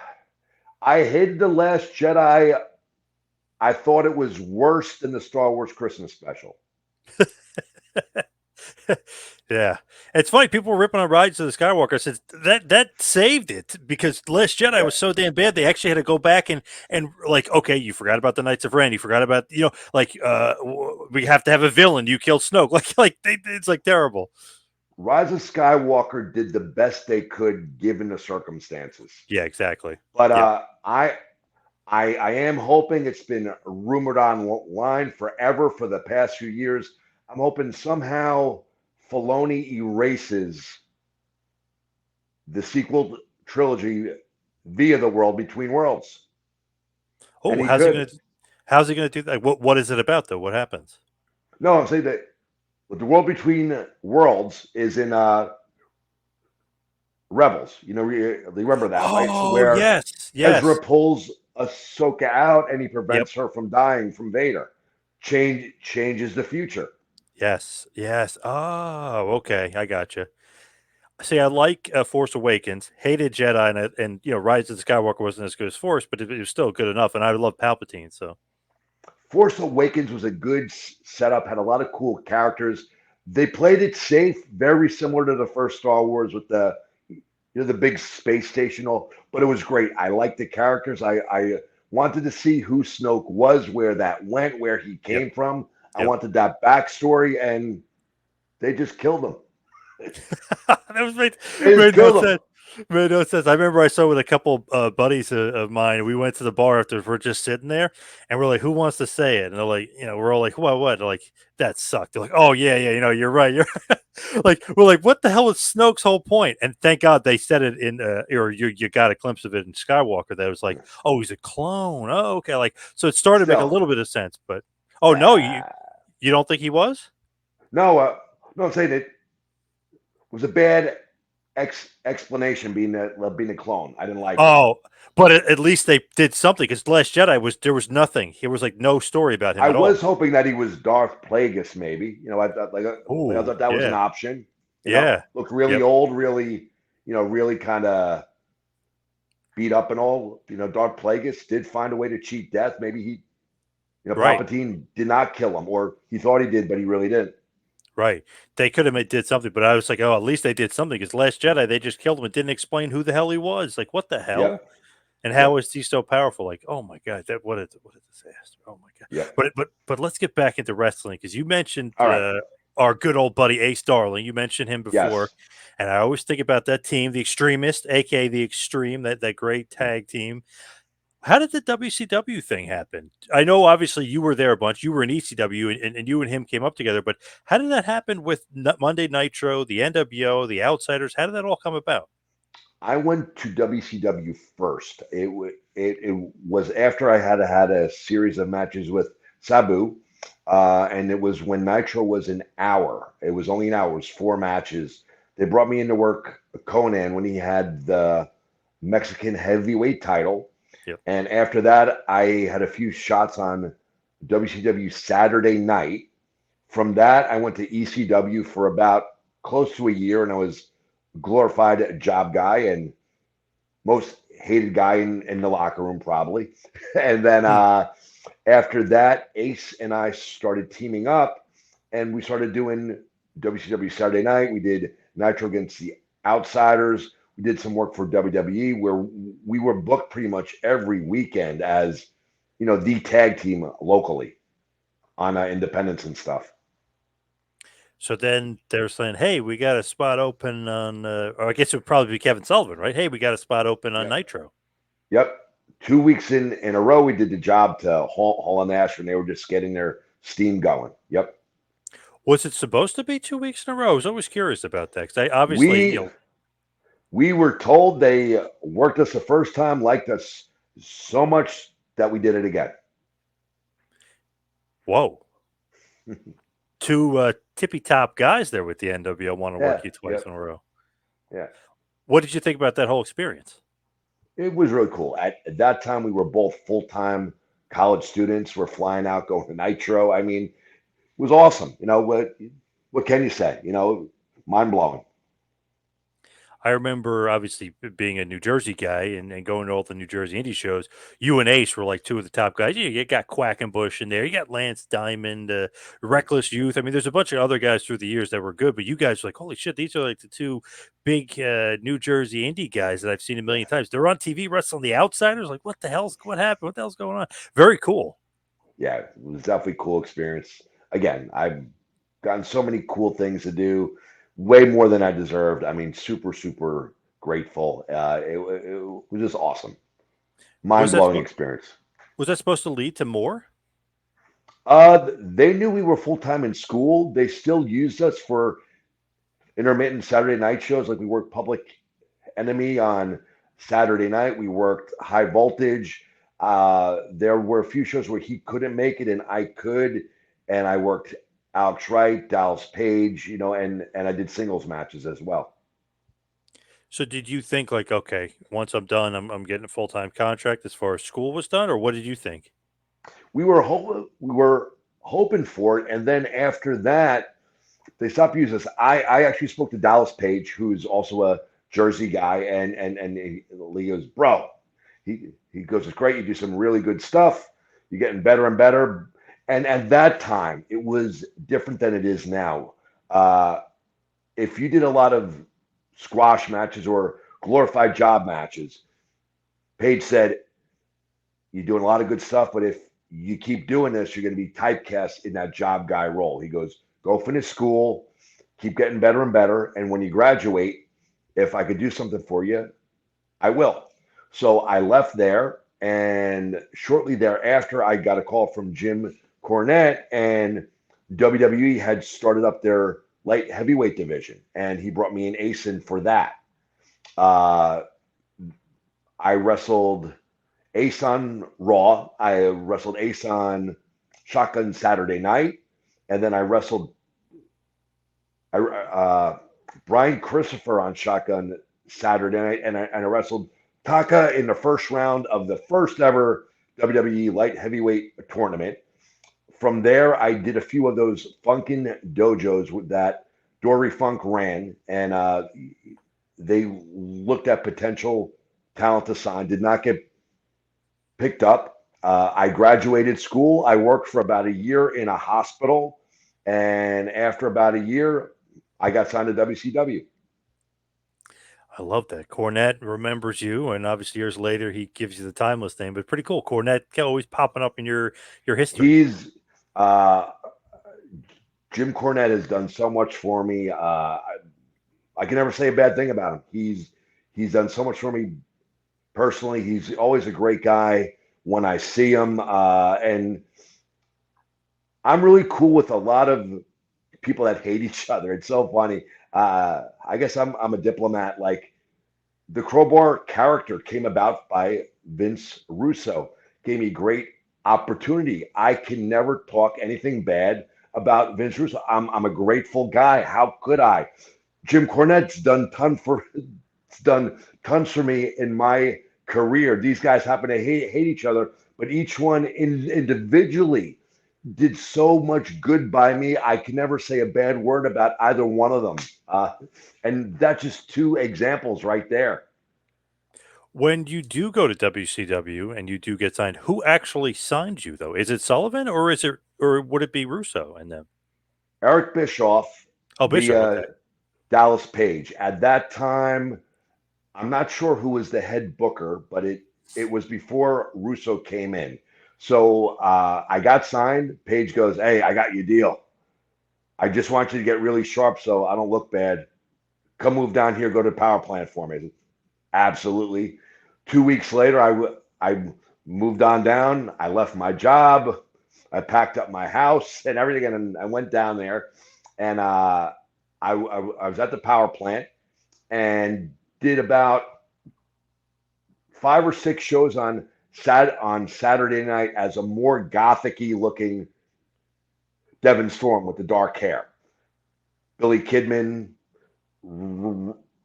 I hid the Last Jedi. I thought it was worse than the Star Wars Christmas special. Yeah, it's funny. People were ripping on Rise of the Skywalker. I said that saved it because Last Jedi Yeah, was so damn bad. They actually had to go back and like, okay, you forgot about the Knights of Ren. You forgot about like we have to have a villain. You killed Snoke. It's like terrible. Rise of Skywalker did the best they could given the circumstances. Yeah, exactly. But Yep. I am hoping, it's been rumored online forever for the past few years. I'm hoping somehow Filoni erases the sequel trilogy via the World Between Worlds, and Oh, he could. how's he gonna do that? What is it about though? What happens? No, I'm saying that the World Between Worlds is in Rebels. You know, remember that, right? So Oh where yes, Ezra yes, pulls Ahsoka out and he yep, prevents her from dying from Vader. Changes the future. yes, yes. Oh, okay, I got you. See, I like Force Awakens. Hated Jedi, and Rise of the Skywalker wasn't as good as Force, but it was still good enough. And I love Palpatine. So, Force Awakens was a good setup, had a lot of cool characters. They played it safe, very similar to the first Star Wars with the big space station, all, but it was great. I liked the characters. I wanted to see who Snoke was, where that went, where he yep, came from. I yep. wanted that backstory, and they just killed him. That was They just made no killed him. sense. Made no sense. I remember I saw with a couple buddies of mine. We went to the bar after we're just sitting there, and we're like, "Who wants to say it?" And they're like, we're all like, What?" They're like, "That sucked." They're like, "Oh yeah, yeah, you're right. You're like, we're like, what the hell is Snoke's whole point?" And thank God they said it in, or you got a glimpse of it in Skywalker. That was like, "Oh, he's a clone." Oh, okay. Like, so it started to make a Still, little bit of sense, but oh no, you uh, you don't think he was? no, no, I'm saying it was a bad explanation being a clone. I didn't like it. Oh, but at least they did something because Last Jedi there was nothing. There was like no story about him I at all. was hoping that he was Darth Plagueis, maybe. I thought like I Oh, thought that was an yeah, option. yeah, Looked really yep, old, really, really kind of beat up and all. Darth Plagueis did find a way to cheat death. Maybe right, Palpatine did not kill him, or he thought he did, but he really didn't. right. They could have did something, but I was like, oh, at least they did something. Because Last Jedi, they just killed him and didn't explain who the hell he was. Like, what the hell? Yep, And how yep, is he so powerful? Like, oh my god, that what a disaster! Oh my god. yep. But let's get back into wrestling because you mentioned All right. our good old buddy Ace Darling. You mentioned him before, Yes. and I always think about that team, the Extremist, aka the Extreme, that great tag team. How did the WCW thing happen? I know obviously you were there a bunch. You were in ECW, and you and him came up together. But how did that happen with Monday Nitro, the NWO, the Outsiders? How did that all come about? I went to WCW first. It was after I had a series of matches with Sabu, and it was when Nitro was an hour. It was only an hour. It was 4 matches. They brought me into work Conan when he had the Mexican heavyweight title, Yep. And after that, I had a few shots on WCW Saturday Night. From that, I went to ECW for about close to a year, and I was a glorified job guy and most hated guy in the locker room, probably. And then Hmm. after that, Ace and I started teaming up, and we started doing WCW Saturday Night. We did Nitro against the Outsiders. We did some work for WWE, where we were booked pretty much every weekend as, the tag team locally on independence and stuff. So then they're saying, "Hey, we got a spot open on," or I guess it would probably be Kevin Sullivan, right? "Hey, we got a spot open on Yep. Nitro." Yep. 2 weeks in a row, we did the job to Hall and Nash, and they were just getting their steam going. Yep. Was it supposed to be 2 weeks in a row? I was always curious about that because I obviously, We we were told they worked us the first time, liked us so much that we did it again. whoa, two tippy top guys there with the NWO want to Yeah. work you twice Yep. in a row. Yeah. What did you think about that whole experience? It was really cool. At that time, we were both full time college students. We're flying out, going to Nitro. I mean, it was awesome. What can you say? Mind blowing. I remember obviously being a New Jersey guy and going to all the New Jersey indie shows. You and Ace were like two of the top guys. You got Quackenbush in there. You got Lance Diamond, Reckless Youth. I mean, there's a bunch of other guys through the years that were good, but you guys were like, holy shit, these are like the two big New Jersey indie guys that I've seen a million times. They're on TV wrestling the Outsiders. Like, what happened? What the hell's going on? Very cool. Yeah, it was definitely a cool experience. Again, I've gotten so many cool things to do, way more than I deserved. I mean, super, super grateful. It was just awesome, Was mind that blowing supposed experience. was that supposed to lead to more? They knew we were full time in school. They still used us for intermittent Saturday night shows. Like we worked Public Enemy on Saturday night. We worked High Voltage. There were a few shows where he couldn't make it and I could, and I worked Alex Wright, Dallas Page, and I did singles matches as well. So did you think like, okay, once I'm done, I'm getting a full time contract as far as school was done, or what did you think? We were hoping for it, and then after that, they stopped using us. I actually spoke to Dallas Page, who's also a Jersey guy, and he goes, bro, he goes, it's great. You do some really good stuff. You're getting better and better. And at that time, it was different than it is now. Uh, if you did a lot of squash matches or glorified job matches, Page said, you're doing a lot of good stuff, but if you keep doing this, you're going to be typecast in that job guy role. He goes, go finish school, keep getting better and better. And when you graduate, if I could do something for you, I will. So I left there. And shortly thereafter, I got a call from Jim Cornette, and WWE had started up their light heavyweight division. And he brought me an ace in for that. Uh, I wrestled Ace on Raw. I wrestled Ace on Shotgun Saturday night, and then I wrestled Brian Christopher on Shotgun Saturday night, and I wrestled Taka in the first round of the first ever WWE light heavyweight tournament. From there, I did a few of those Funkin' dojos with that Dory Funk ran, and they looked at potential talent to sign. Did not get picked up. I graduated school. I worked for about a year in a hospital. And after about a year, I got signed to WCW. I love that. Cornette remembers you, and obviously years later he gives you the timeless name. But pretty cool. Cornette always popping up in your history. He's uh, Jim Cornette has done so much for me. I can never say a bad thing about him. He's done so much for me personally. He's always a great guy when I see him, and I'm really cool with a lot of people that hate each other. It's so funny. I guess I'm a diplomat. Like the Crowbar character came about by Vince Russo. Gave me great opportunity. I can never talk anything bad about Vince Russo. I'm a grateful guy. How could Jim Cornette's done tons for me in my career. These guys happen to hate each other, but each one individually did so much good by me. I can never say a bad word about either one of them. And that's just two examples right there. When you do go to WCW and you do get signed, who actually signed you though? Is it Sullivan or is it or would it be Russo and them? Eric Bischoff Oh, Bishop. via Okay. Dallas Page. At that time, I'm not sure who was the head booker, but it was before Russo came in. So I got signed. Page goes, "Hey, I got your deal. I just want you to get really sharp so I don't look bad. Come move down here, go to the power plant for me." I said, absolutely. 2 weeks later, I moved on down. I left my job. I packed up my house and everything, and I went down there. And I was at the power plant and did about 5 or 6 shows on Saturday night as a more gothicy looking Devon Storm with the dark hair. Billy Kidman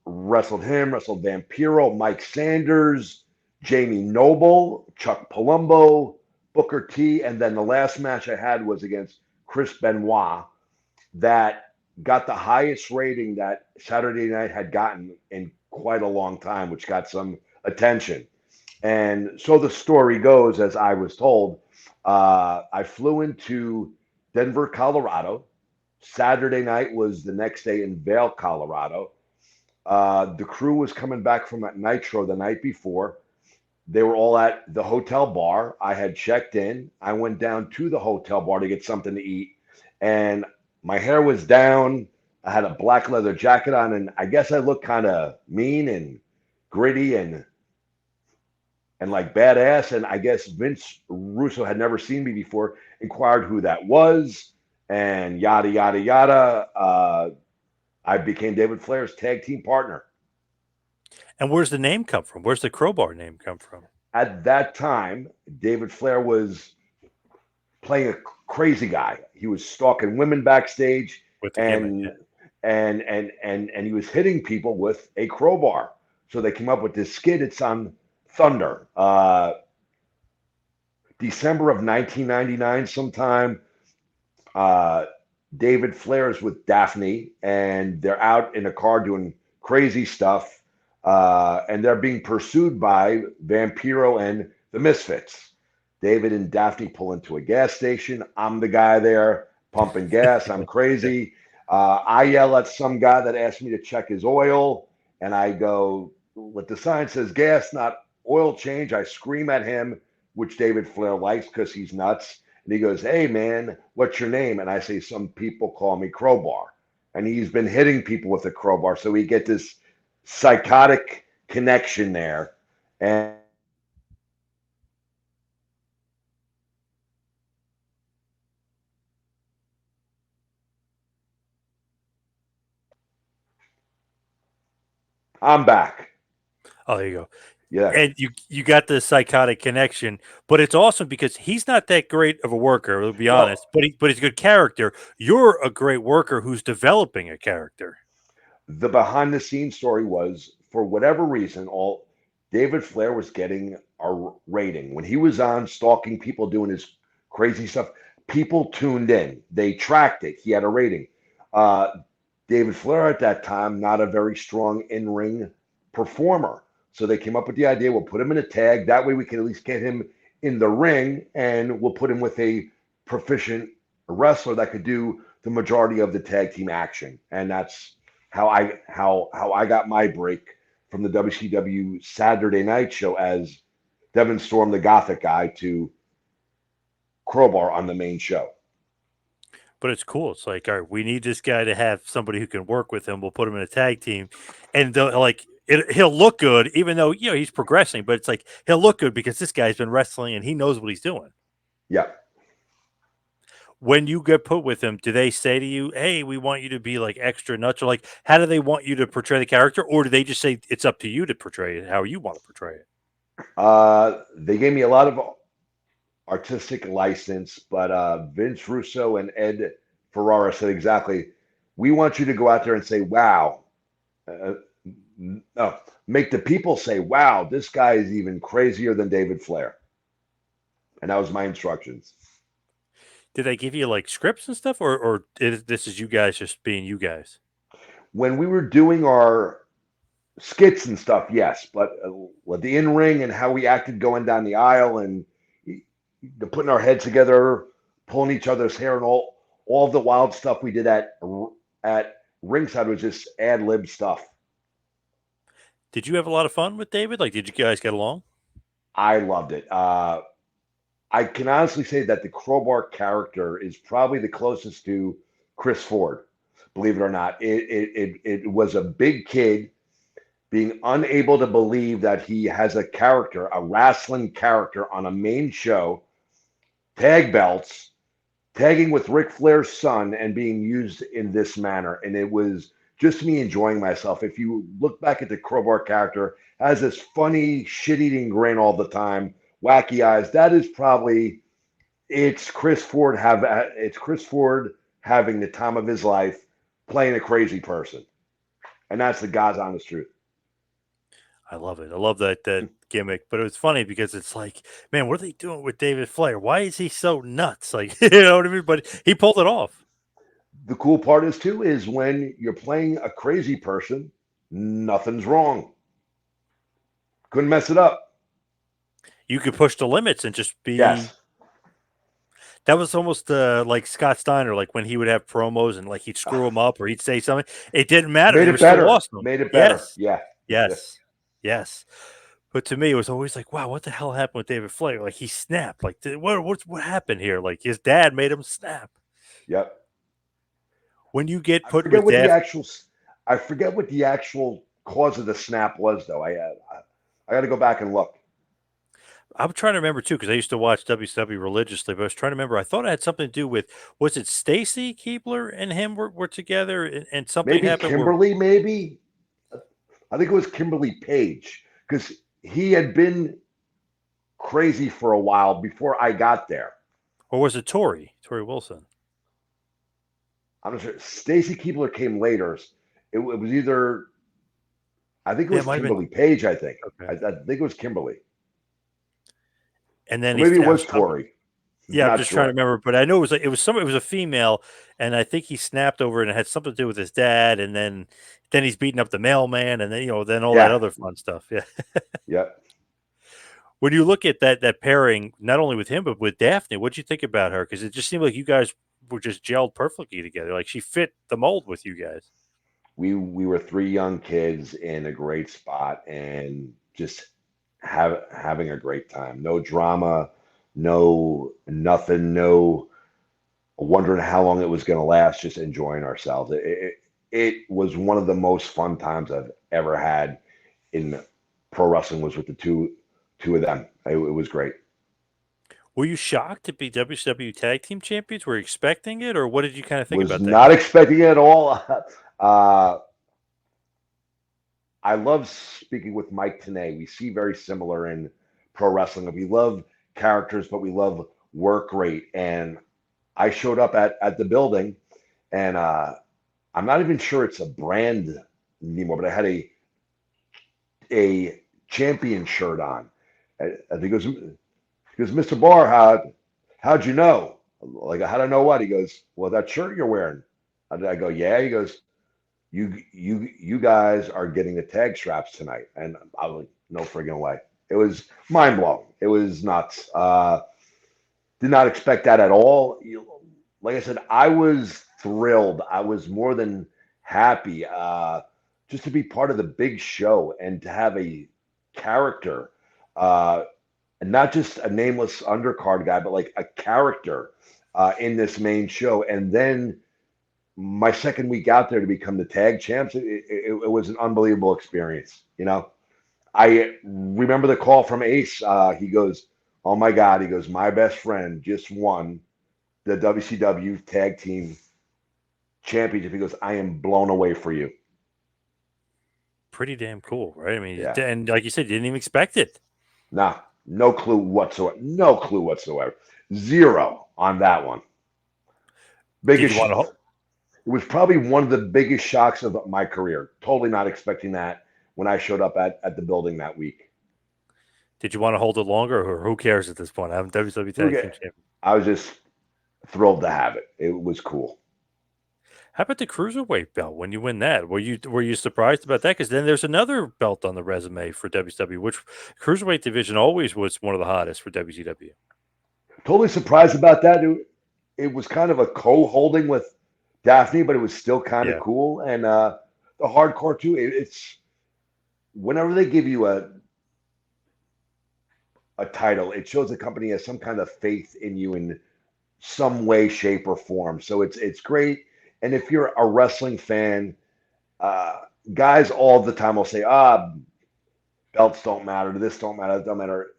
wrestled him, wrestled Vampiro, Mike Sanders, Jamie Noble, Chuck Palumbo, Booker T, and then the last match I had was against Chris Benoit that got the highest rating that Saturday night had gotten in quite a long time, which got some attention. And so the story goes, as I was told, I flew into Denver, Colorado. Saturday night was the next day in Vail, Colorado. The crew was coming back from Nitro the night before. They were all at the hotel bar. I had checked in. I went down to the hotel bar to get something to eat, and my hair was down. I had a black leather jacket on, and I guess I looked kind of mean and gritty and like badass. And I guess Vince Russo had never seen me before, inquired who that was, and yada yada yada. I became David Flair's tag team partner. And where's the name come from? Where's the Crowbar name come from? At that time, David Flair was playing a crazy guy. He was stalking women backstage, With the gimmick, yeah. and and he was hitting people with a crowbar. So they came up with this skit. It's on Thunder, December of 1999, sometime. Uh, David Flair's with Daphne, and they're out in a car doing crazy stuff, and they're being pursued by Vampiro and the Misfits. David and Daphne pull into a gas station. I'm the guy there pumping gas. I'm crazy. I yell at some guy that asked me to check his oil, and I go, "What the sign says gas, not oil change." I scream at him, which David Flair likes because he's nuts. And he goes, "Hey, man, what's your name?" And I say, "Some people call me Crowbar." And he's been hitting people with a crowbar. So we get this psychotic connection there. And I'm back. Oh, there you go. Yeah. And you got the psychotic connection, but it's awesome because he's not that great of a worker, to be Well, honest, but he's a good character. You're a great worker who's developing a character. the behind the scenes story was, for whatever reason, all David Flair was getting a rating when he was on stalking people doing his crazy stuff. People tuned in, they tracked it. He had a rating. uh, David Flair at that time, not a very strong in ring performer. So they came up with the idea, we'll put him in a tag. That way we can at least get him in the ring, and we'll put him with a proficient wrestler that could do the majority of the tag team action. And that's how I got my break from the WCW Saturday night show as Devon Storm, the Gothic guy, to Crowbar on the main show. But it's cool. It's like, all right, we need this guy to have somebody who can work with him. We'll put him in a tag team, and he'll look good, even though he's progressing. But it's like he'll look good because this guy's been wrestling and he knows what he's doing. Yeah. When you get put with him, do they say to you, "Hey, we want you to be like extra nuts," or like how do they want you to portray the character, or do they just say it's up to you to portray it how you want to portray it? They gave me a lot of artistic license, but Vince Russo and Ed Ferrara said exactly, we want you to go out there and say, wow, uh, No, make the people say, "Wow, this guy is even crazier than David Flair." And that was my instructions. Did they give you like scripts and stuff, or this is you guys just being you guys? When we were doing our skits and stuff, yes, but with the in ring and how we acted going down the aisle and the putting our heads together, pulling each other's hair, and all the wild stuff we did at ringside was just ad lib stuff. Did you have a lot of fun with David? Like, did you guys get along? I loved it. I can honestly say that the Crowbar character is probably the closest to Chris Ford. Believe it or not, it was a big kid being unable to believe that he has a character, a wrestling character on a main show, tag belts, tagging with Ric Flair's son, and being used in this manner. And it was just me enjoying myself. If you look back at the Crowbar character, has this funny shit-eating grin all the time, wacky eyes. That is probably it's Chris Ford having the time of his life playing a crazy person, and that's the God's honest truth. I love it. I love that gimmick. But it was funny because it's like, man, what are they doing with David Flair? Why is he so nuts? Like, you know what I mean? But he pulled it off. The cool part is too is when you're playing a crazy person, nothing's wrong. Couldn't mess it up. You could push the limits and just be. Yes. That was almost like Scott Steiner, like when he would have promos and like he'd screw him up or he'd say something. It didn't matter. Made He it was still better. awesome. Made it better. Yes, Yeah. Yeah. yes, yes. But to me, it was always like, wow, what the hell happened with David Flair? Like he snapped. Like what happened here? Like his dad made him snap. Yep. When you get I put forget with what the Daft, actual I forget what the actual cause of the snap was though. I got to go back and look. I'm trying to remember too because I used to watch WCW religiously. But I was trying to remember. I thought it had something to do with was it Stacy Keebler and him were together and something Maybe happened where Kimberly. Maybe I think it was Kimberly Page because he had been crazy for a while before I got there. or was it Tori Wilson? I'm not sure. Stacy Keebler came later. It was either I think it Yeah, it was might have been Kimberly Page. I think okay. I think it was Kimberly, And then or maybe it I'm, was Tori. yeah, I'm Not just trying to sure. remember, but I know it was a female, and I think he snapped over, and it had something to do with his dad, and then he's beating up the mailman, and then then all that Yeah. other fun stuff. Yeah. Yep. When you look at that pairing, not only with him but with Daphne, what'd you think about her? Because it just seemed like you guys were just gelled perfectly together. Like she fit the mold with you guys. We were three young kids in a great spot and just having a great time. No drama, no nothing, no wondering how long it was going to last. Just enjoying ourselves. It was one of the most fun times I've ever had in pro wrestling. Was with the two of them. It was great. Were you shocked to be WCW Tag Team Champions? Were you expecting it, or what did you kind of think Was about that? not expecting it at all. Uh, I love speaking with Mike Tenay. We see very similar in pro wrestling. We love characters, but we love work rate. And I showed up at the building, and I'm not even sure it's a brand anymore, but I had a champion shirt on. And he goes, Mr. Barr, how'd you know? Like, how'd I know what? He goes, well, that shirt you're wearing. I go, yeah. He goes, you guys are getting the tag straps tonight. And I was no friggin' way. It was mind blowing. It was nuts. Did not expect that at all. Like I said, I was thrilled. I was more than happy just to be part of the big show and to have a character, and not just a nameless undercard guy, but like a character in this main show. And then my second week out there to become the tag champs, it was an unbelievable experience. I remember the call from Ace. He goes, "Oh my God!" He goes, "My best friend just won the WCW Tag Team Championship." He goes, "I am blown away for you." Pretty damn cool, right? I mean, Yeah, and like you said, you didn't even expect it. nah, no clue whatsoever. No clue whatsoever. Zero on that one. Did you Biggest. want to? It was probably one of the biggest shocks of my career. Totally not expecting that. when I showed up at the building that week. Did you want to hold it longer, or who cares at this point? I'm WWE Tag Team Champion. I was just thrilled to have it. It was cool. How about the cruiserweight belt when you win that? Were you surprised about that? Because then there's another belt on the resume for WCW, which cruiserweight division always was one of the hottest for WCW. Totally surprised about that. It was kind of a co-holding with Daphne, but it was still kind of Yeah, cool. And the hardcore too. It's whenever they give you a title, it shows the company has some kind of faith in you in some way, shape, or form. So it's great. And if you're a wrestling fan, uh, guys all the time will say, belts don't matter, this don't matter, that don't matter.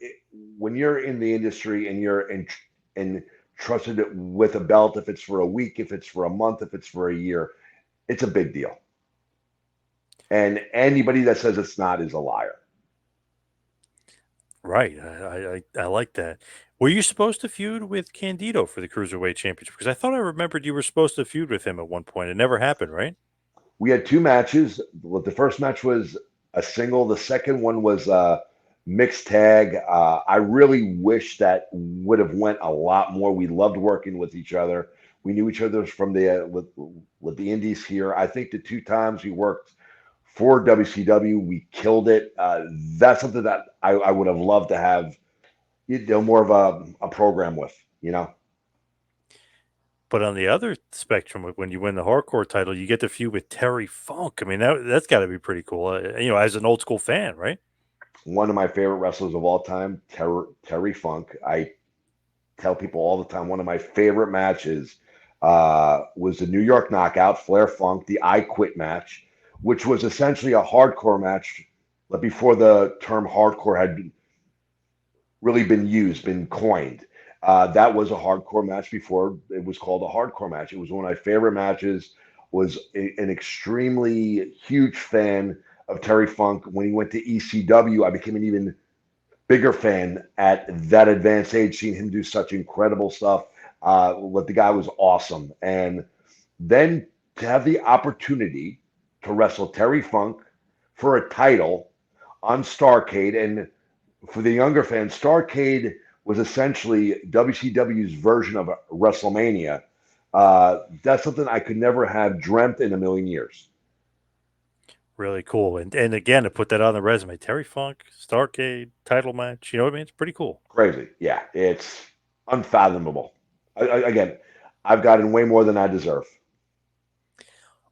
When you're in the industry and you're in trusted with a belt, if it's for a week, if it's for a month, if it's for a year, it's a big deal. And anybody that says it's not is a liar. right. I like that. Were you supposed to feud with Candido for the cruiserweight championship? Because I thought I remembered you were supposed to feud with him at one point. It never happened, right? We had two matches. The first match was a single. The second one was a mixed tag. I really wish that would have went a lot more. We loved working with each other. We knew each other from the with the indies here. I think the two times we worked for WCW, we killed it. That's something that I would have loved to have, more of a program with. But on the other spectrum, when you win the hardcore title, you get to feud with Terry Funk. I mean, that's got to be pretty cool. As an old school fan, right? One of my favorite wrestlers of all time, Terry Funk. I tell people all the time one of my favorite matches was the New York Knockout, Flair Funk, the I Quit match, which was essentially a hardcore match, but before the term hardcore had really been used, been coined. That was a hardcore match before it was called a hardcore match. It was one of my favorite matches. Was an extremely huge fan of Terry Funk. When he went to ECW, I became an even bigger fan at that advanced age, seeing him do such incredible stuff. What the guy was awesome. And then to have the opportunity to wrestle Terry Funk for a title on Starcade. And for the younger fans, Starcade was essentially WCW's version of WrestleMania. That's something I could never have dreamt in a million years. Really cool. And again, to put that on the resume, Terry Funk, Starcade, title match. You know what I mean? It's pretty cool. Crazy. Yeah, it's unfathomable. Again, I've gotten way more than I deserve.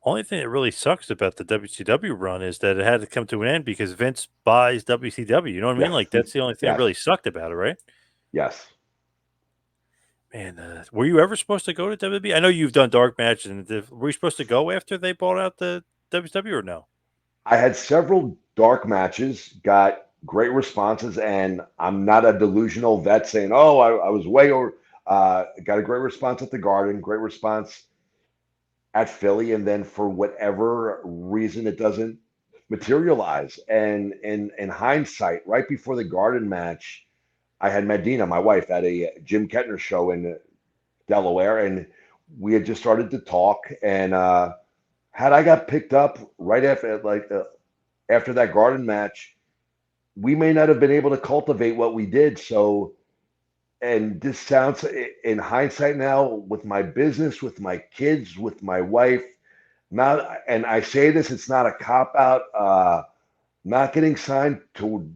Only thing that really sucks about the WCW run is that it had to come to an end because Vince buys WCW. You know what I mean? Yes, Like that's the only thing that yes, really sucked about it, right? yes. Man, were you ever supposed to go to WWE? I know you've done dark matches, and were you supposed to go after they bought out the WCW or no? I had several dark matches, got great responses, and I'm not a delusional vet saying, "Oh, I was way over." Got a great response at the Garden, great response at Philly, and then for whatever reason, it doesn't materialize. And in hindsight, right before the Garden match, I had Medina, my wife, at a Jim Kettner show in Delaware, and we had just started to talk. And had I got picked up right after, after that Garden match, we may not have been able to cultivate what we did. So, and this sounds in hindsight now, with my business, with my kids, with my wife, not, and I say this, it's not a cop out. Not getting signed to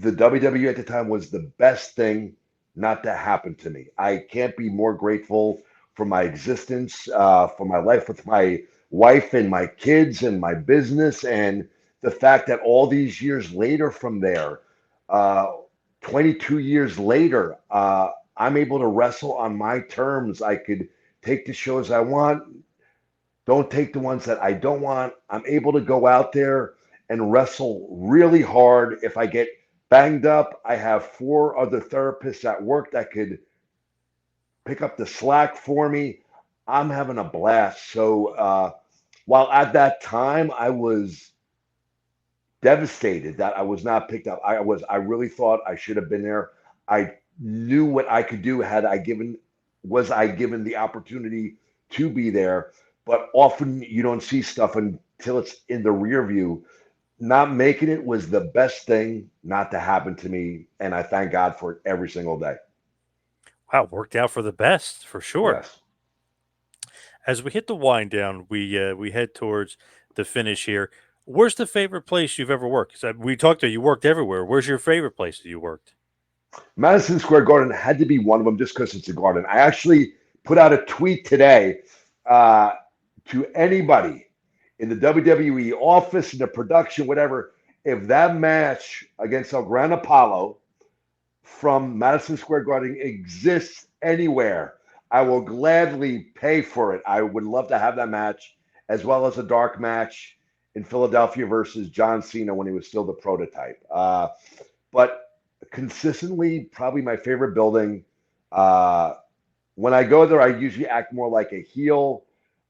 the WWE at the time was the best thing not to happen to me. I can't be more grateful for my existence, for my life with my wife and my kids and my business, and the fact that all these years later from there, uh, 22 years later, I'm able to wrestle on my terms. I could take the shows I want, don't take the ones that I don't want. I'm able to go out there and wrestle really hard. If I get banged up, I have four other therapists at work that could pick up the slack for me. I'm having a blast. So while at that time I was devastated that I was not picked up, I really thought I should have been there. I knew what I could do had I given was I given the opportunity to be there. But often you don't see stuff until it's in the rear view. not making it was the best thing not to happen to me, and I thank God for it every single day. Wow, worked out for the best for sure. Yes. As we hit the wind down, we head towards the finish here. Where's the favorite place you've ever worked? 'Cause we talked to you worked everywhere. Where's your favorite place that you worked? Madison Square Garden had to be one of them just because it's a garden. I actually put out a tweet today uh, to anybody in the WWE office, in the production, whatever. If that match against El Gran Apollo from Madison Square Garden exists anywhere, I will gladly pay for it. I would love to have that match, as well as a dark match in Philadelphia versus John Cena when he was still the prototype. But consistently, probably my favorite building. Uh, when I go there, I usually act more like a heel.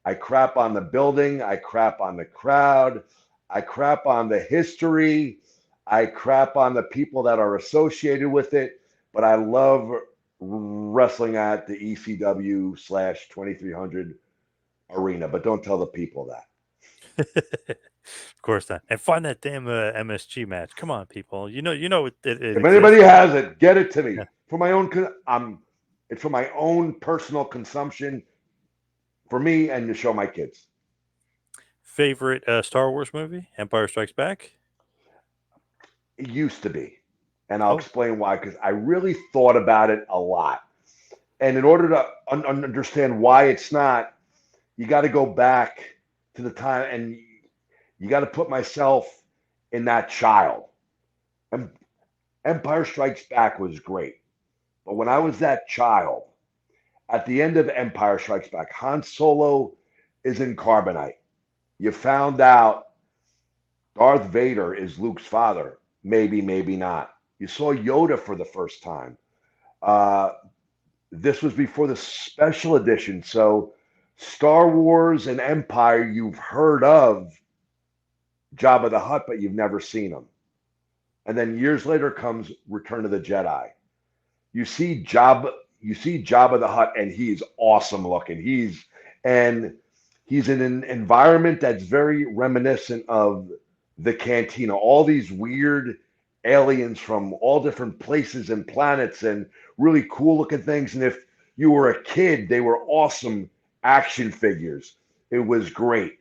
I crap on the building. I crap on the crowd. I crap on the history. I crap on the people that are associated with it. But I love wrestling at the ECW / 2300 arena. But don't tell the people that. Of course not. And find that damn MSG match. Come on, people. It If exists. anybody has it, get it to me Yeah. for my own. It's for my own personal consumption, for me and to show my kids. Favorite Star Wars movie? Empire Strikes Back. It used to be, and I'll Oh, explain why. Because I really thought about it a lot, and in order to understand why it's not, you got to go back to the time, and you got to put myself in that child. And Empire Strikes Back was great, but when I was that child, at the end of Empire Strikes Back, Han Solo is in carbonite. You found out Darth Vader is Luke's father. Maybe, maybe not. You saw Yoda for the first time. Uh, this was before the special edition. So, Star Wars and Empire, you've heard of Jabba the Hutt, but you've never seen him. And then years later comes Return of the Jedi. You see Jabba the Hutt, and he's awesome looking. And he's in an environment that's very reminiscent of the Cantina. All these weird aliens from all different places and planets, and really cool looking things. And if you were a kid, they were awesome action figures. It was great.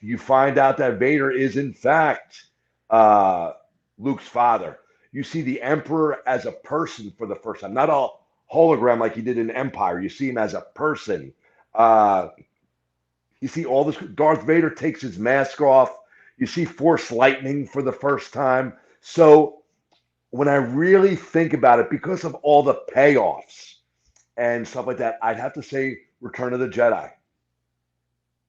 You find out that Vader is in fact uh, Luke's father. You see the Emperor as a person for the first time, not a hologram like he did in Empire. You see him as a person. Uh, you see all this. Darth Vader takes his mask off. You see Force lightning for the first time. So when I really think about it, because of all the payoffs and stuff like that, I'd have to say Return of the Jedi.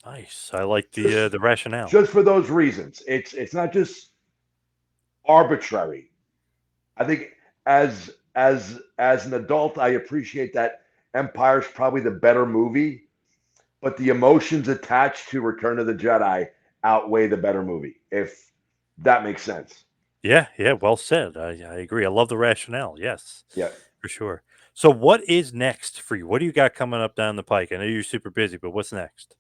nice. I like Just the rationale. just for those reasons. It's not just arbitrary. I think as an adult, I appreciate that Empire's probably the better movie, but the emotions attached to Return of the Jedi outweigh the better movie, if that makes sense. Yeah, yeah. Well said. I agree. I love the rationale. Yes, Yeah. for sure. So, what is next for you? What do you got coming up down the pike? I know you're super busy, but what's next?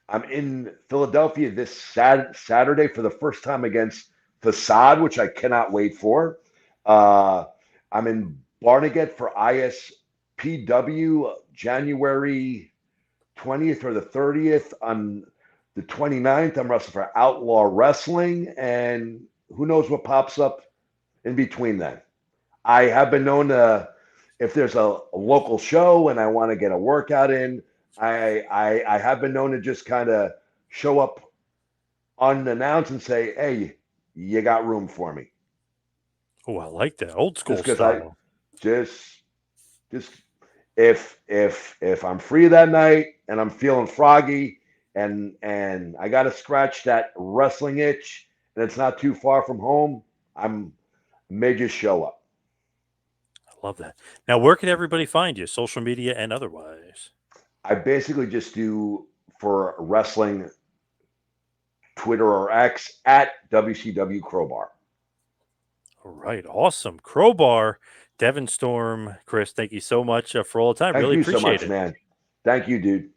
I'm in Philadelphia this Saturday for the first time against Facade, which I cannot wait for. Uh, I'm in Barnegat for ISPW January 20th or the 30th. On the 29th, I'm wrestling for Outlaw Wrestling, and who knows what pops up in between then. I have been known to, if there's a local show and I want to get a workout in, I have been known to just kind of show up unannounced and say, "Hey, you got room for me?" Oh, I like that old Just school because I style. just just if I'm free that night and I'm feeling froggy and I got to scratch that wrestling itch and it's not too far from home, I'm may just show up. I love that. Now, where can everybody find you, social media and otherwise? I basically just do for wrestling Twitter or X at WCW Crowbar. All right, awesome. Crowbar, Devon Storm, Chris. Thank you so much for all the time. Thank Really you so appreciate much, it. man. Thank you, dude.